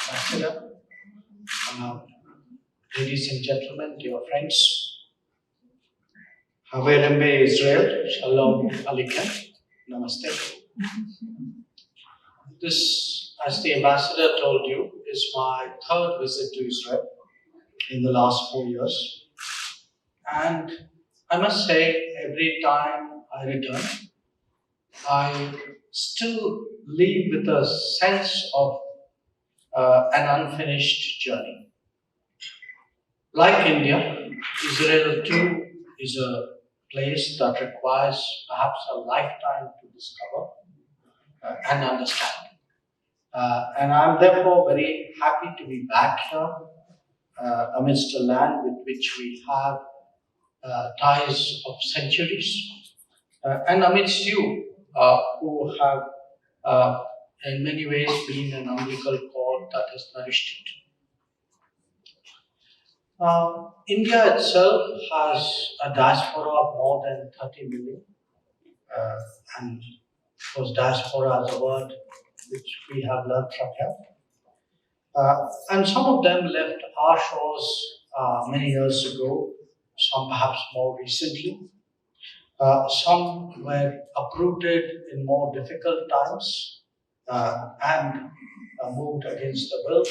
Ambassador, uh, ladies and gentlemen, dear friends, Haverembe Israel, Shalom Aleichem, Namaste. This, as the ambassador told you, is my third visit to Israel in the last 4 years. And I must say, every time I return, I still leave with a sense of an unfinished journey. Like India, Israel too is a place that requires perhaps a lifetime to discover and understand. And I'm therefore very happy to be back here amidst a land with which we have ties of centuries, and amidst you who have in many ways been an umbilical cord that has nourished it. India itself has a diaspora of more than 30 million, and of course, diaspora is a word which we have learned from here. And some of them left our shores many years ago, some perhaps more recently. Some were uprooted in more difficult times and moved against the will.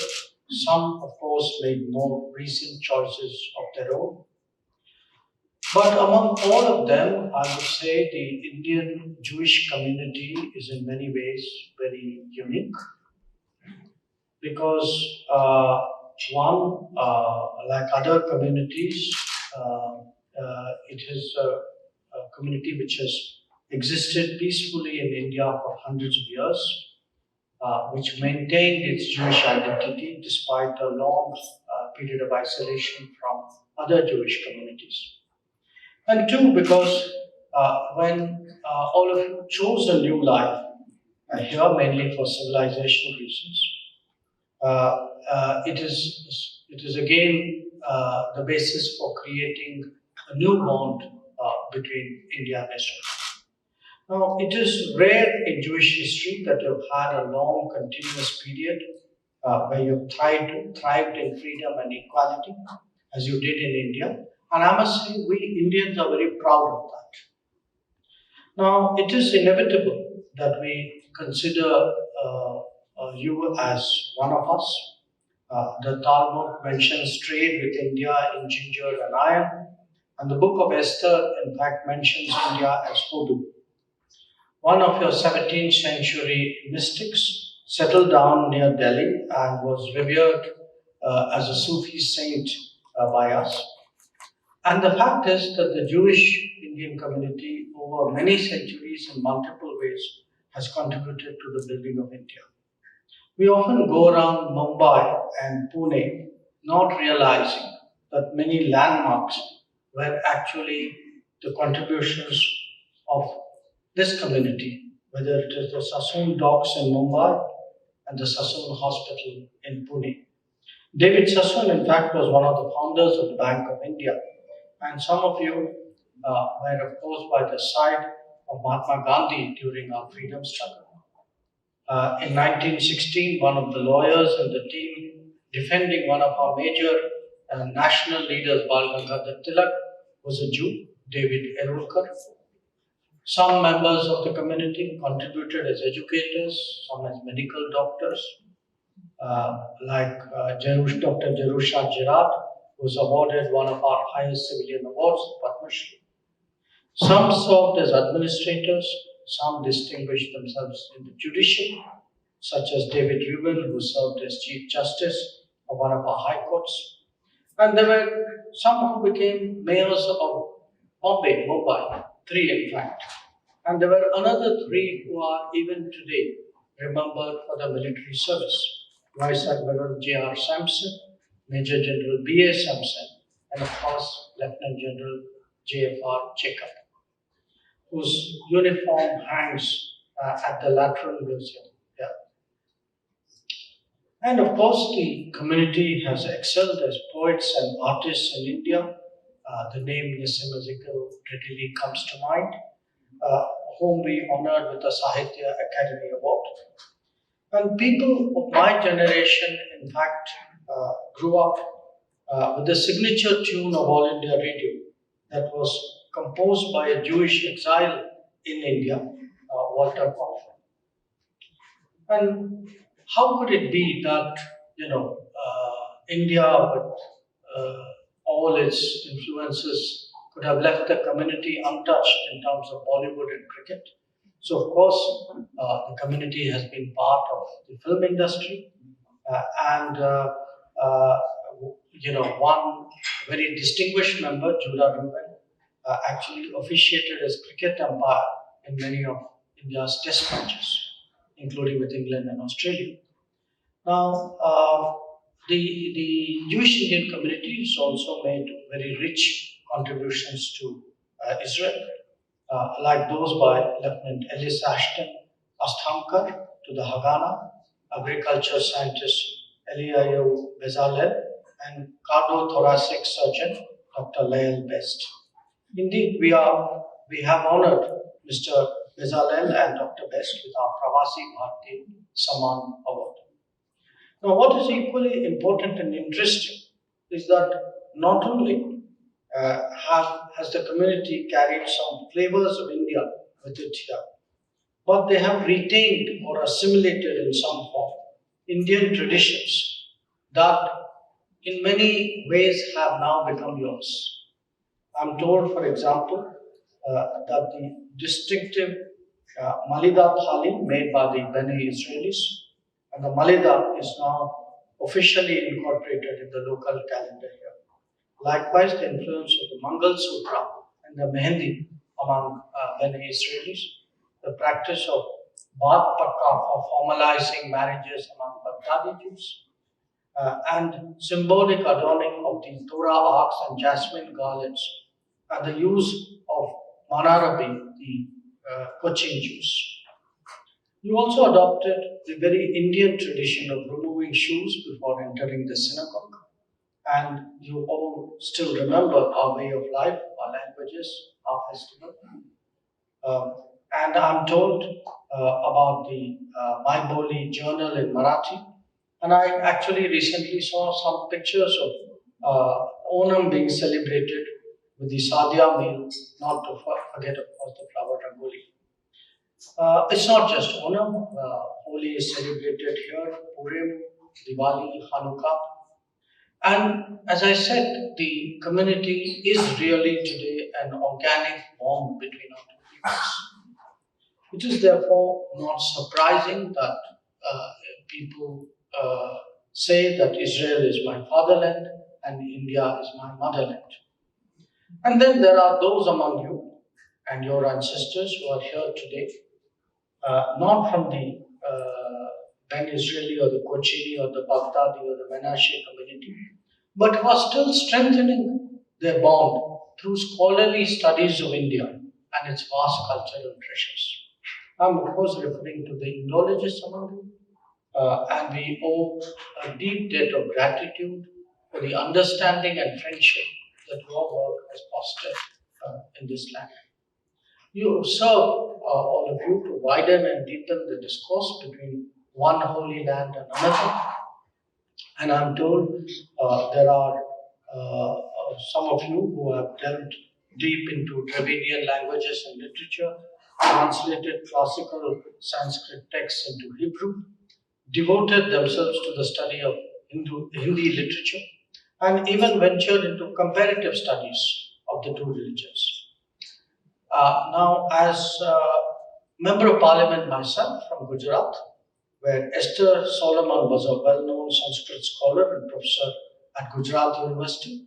Some, of course, made more recent choices of their own. But among all of them, I would say the Indian Jewish community is in many ways very unique because one, like other communities, it is a community which has existed peacefully in India for hundreds of years, which maintained its Jewish identity despite a long period of isolation from other Jewish communities. And two, because when all of you chose a new life, here mainly for civilizational reasons, it is again the basis for creating a new bond between India and Israel. Now, it is rare in Jewish history that you've had a long, continuous period where you've thrived in freedom and equality, as you did in India. And I must say, we Indians are very proud of that. Now, it is inevitable that we consider you as one of us. The Talmud mentions trade with India in ginger and iron, and the book of Esther, in fact, mentions India as Hodu. One of your 17th century mystics settled down near Delhi and was revered as a Sufi saint by us. And the fact is that the Jewish Indian community over many centuries in multiple ways has contributed to the building of India. We often go around Mumbai and Pune not realizing that many landmarks were actually the contributions of this community, whether it is the Sassoon Docks in Mumbai and the Sassoon Hospital in Pune. David Sassoon, in fact, was one of the founders of the Bank of India. And some of you were, of course, by the side of Mahatma Gandhi during our freedom struggle. In 1916, one of the lawyers in the team defending one of our major national leaders, Bal Gangadhar Tilak, was a Jew, David Erulkar. Some members of the community contributed as educators, some as medical doctors, like Dr. Jerusha Girard, who was awarded one of our highest civilian awards, Padma Shri. Some served as administrators, some distinguished themselves in the judiciary, such as David Rubin, who served as Chief Justice of one of our high courts. And there were some who became mayors of Bombay, Mumbai, 3 in fact. And there were another 3 who are even today remembered for their military service. Vice Admiral J.R. Sampson, Major General B.A. Sampson, and of course, Lieutenant General J.F.R. Jacob, whose uniform hangs at the Lateran Museum here. And of course, the community has excelled as poets and artists in India. The name Nissim Ezekiel readily comes to mind, whom we honored with the Sahitya Academy Award. And people of my generation, in fact, grew up with the signature tune of All India Radio that was composed by a Jewish exile in India, Walter Kaufman. And how could it be that India, with uh, all its influences, could have left the community untouched in terms of Bollywood and cricket? So, of course, the community has been part of the film industry, and uh, one very distinguished member, Judah Reuben, actually officiated as cricket umpire in many of India's test matches, including with England and Australia. Now, the Jewish Indian community has also made very rich contributions to Israel, like those by Lieutenant Ellis Ashton Asthamkar to the Haganah, agriculture scientist Eliyahu Bezalel, and cardiothoracic surgeon Dr. Lael Best. Indeed, we have honored Mr. Bezalel and Dr. Best with our Pravasi Bharati Saman Award. Now, what is equally important and interesting is that not only has the community carried some flavors of India with it here, but they have retained or assimilated in some form Indian traditions that in many ways have now become yours. I'm told, for example, that the distinctive Malida Thali made by the Bene Israelis, and the Malida is now officially incorporated in the local calendar here. Likewise, the influence of the Mangal Sutra and the Mehendi among Bene Israelis, the practice of Baat Pakka for formalizing marriages among Baghdadi Jews, and symbolic adorning of the Torah arcs and jasmine garlands, and the use of Manarabi, the Cochin Jews. You also adopted the very Indian tradition of removing shoes before entering the synagogue, and you all still remember our way of life, our languages, our festival. Um, and I'm told about the My Boli journal in Marathi, and I actually recently saw some pictures of Onam being celebrated with the Sadhya meal, not to forget, of course, the flower rangoli. It's not just Onam, Holi is celebrated here, Purim, Diwali, Hanukkah. And as I said, the community is really today an organic bond between our two peoples. It is therefore not surprising that people say that Israel is my fatherland and India is my motherland. And then there are those among you and your ancestors who are here today, not from the Ben Israeli or the Kochini or the Baghdadi or the Menashe community, but who are still strengthening their bond through scholarly studies of India and its vast cultural treasures. I'm of course referring to the Indologists among you, and we owe a deep debt of gratitude for the understanding and friendship that your work has fostered in this land. You serve, all of you, to widen and deepen the discourse between one holy land and another. And I'm told there are some of you who have delved deep into Dravidian languages and literature, translated classical Sanskrit texts into Hebrew, devoted themselves to the study of Hindi literature, and even ventured into comparative studies of the two religions. Now, as member of parliament myself from Gujarat, where Esther Solomon was a well known Sanskrit scholar and professor at Gujarat University,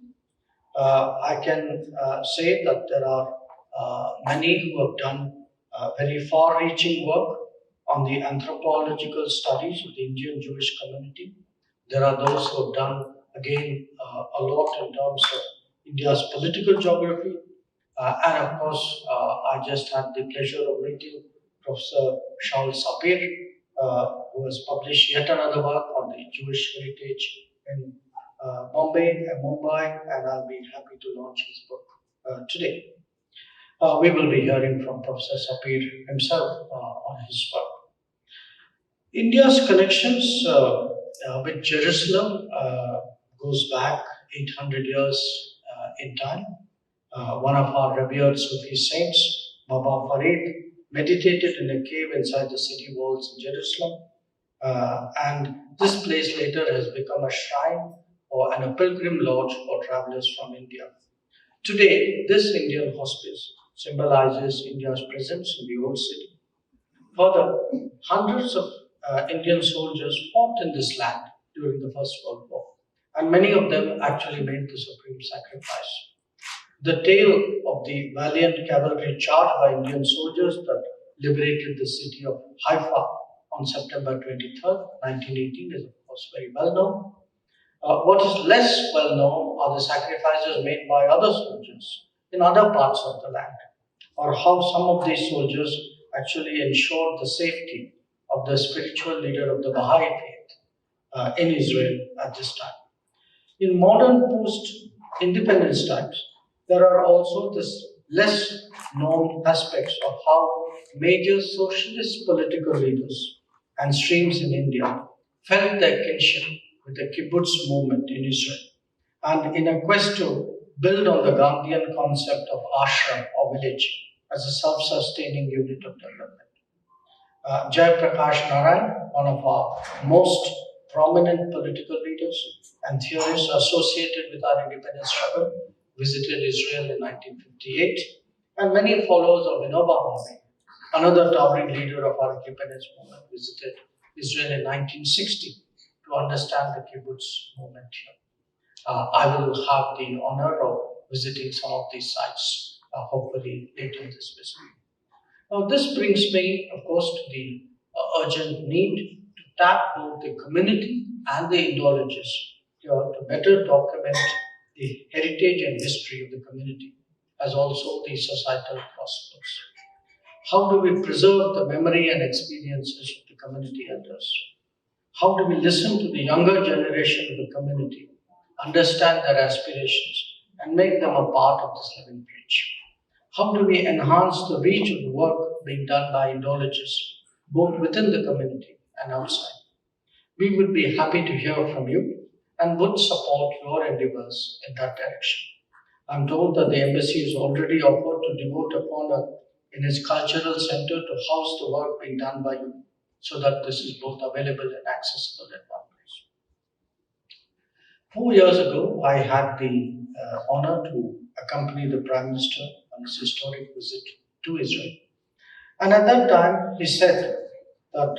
I can say that there are many who have done very far reaching work on the anthropological studies of the Indian Jewish community. There are those who have done, again, a lot in terms of India's political geography. And of course, I just had the pleasure of meeting Professor Shaul Sapir, who has published yet another work on the Jewish heritage in Bombay and Mumbai, and I'll be happy to launch his book today. We will be hearing from Professor Sapir himself on his work. India's connections with Jerusalem goes back 800 years in time. One of our revered Sufi saints, Baba Farid, meditated in a cave inside the city walls in Jerusalem. And this place later has become a shrine and a pilgrim lodge for travelers from India. Today, this Indian hospice symbolizes India's presence in the old city. Further, hundreds of Indian soldiers fought in this land during the First World War, and many of them actually made the supreme sacrifice. The tale of the valiant cavalry charge by Indian soldiers that liberated the city of Haifa on September 23rd, 1918 is of course very well known. What is less well known are the sacrifices made by other soldiers in other parts of the land, or how some of these soldiers actually ensured the safety of the spiritual leader of the Baha'i faith in Israel at this time. In modern post-independence times, there are also this less known aspects of how major socialist political leaders and streams in India felt their kinship with the kibbutz movement in Israel. And in a quest to build on the Gandhian concept of ashram or village as a self-sustaining unit of development. Jai Prakash Narayan, one of our most prominent political leaders and theorists associated with our independence struggle, visited Israel in 1958, and many followers of Vinoba Bhave, another towering leader of our independence movement, visited Israel in 1960 to understand the kibbutz movement here. I will have the honor of visiting some of these sites, hopefully later in this visit. Now, this brings me, of course, to the urgent need to tap both the community and the Indologists here to better document the heritage and history of the community, as also the societal prospects. How do we preserve the memory and experiences of the community elders? How do we listen to the younger generation of the community, understand their aspirations, and make them a part of this living bridge? How do we enhance the reach of the work being done by Indologists, both within the community and outside? We would be happy to hear from you and would support your endeavors in that direction. I'm told that the embassy has already offered to devote a corner in its cultural center to house the work being done by you so that this is both available and accessible at one place. 4 years ago, I had the honor to accompany the Prime Minister on his historic visit to Israel. And at that time, he said that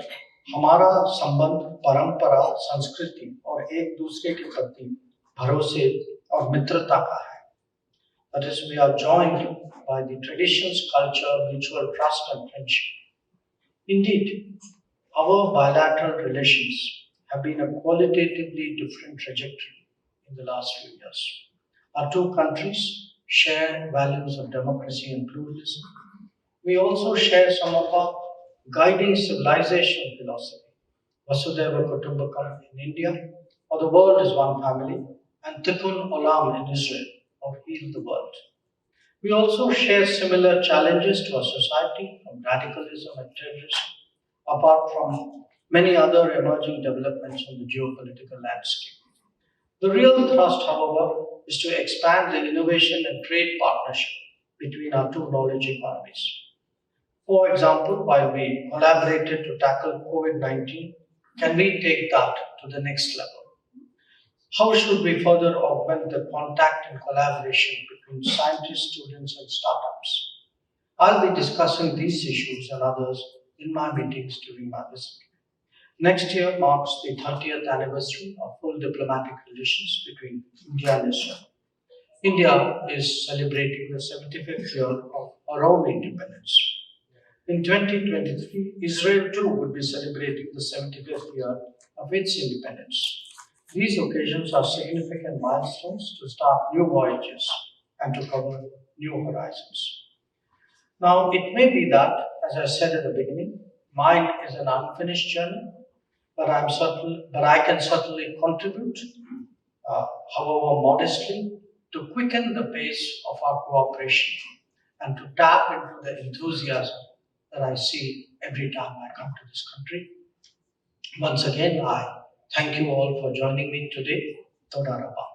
हमारा संबंध परंपरा संस्कृति और एक दूसरे के प्रति भरोसे और मित्रता का है. That is, we are joined by the traditions, culture, mutual trust, and friendship. Indeed, our bilateral relations have been a qualitatively different trajectory in the last few years. Our two countries share values of democracy and pluralism. We also share some of our guiding civilization philosophy. Vasudhaiva Kutumbakam in India, or the world is one family, and Tikkun Olam in Israel, or heal the world. We also share similar challenges to our society from radicalism and terrorism, apart from many other emerging developments on the geopolitical landscape. The real thrust, however, is to expand the innovation and trade partnership between our two knowledge economies. For example, while we collaborated to tackle COVID-19, can we take that to the next level? How should we further augment the contact and collaboration between scientists, students, and startups? I'll be discussing these issues and others in my meetings during my visit. Next year marks the 30th anniversary of full diplomatic relations between India and Israel. India is celebrating the 75th year of our own independence. In 2023, Israel too would be celebrating the 75th year of its independence. These occasions are significant milestones to start new voyages and to cover new horizons. Now, it may be that, as I said at the beginning, mine is an unfinished journey, but I can certainly contribute, however modestly, to quicken the pace of our cooperation and to tap into the enthusiasm that I see every time I come to this country. Once again, I thank you all for joining me today. Toda Rabba.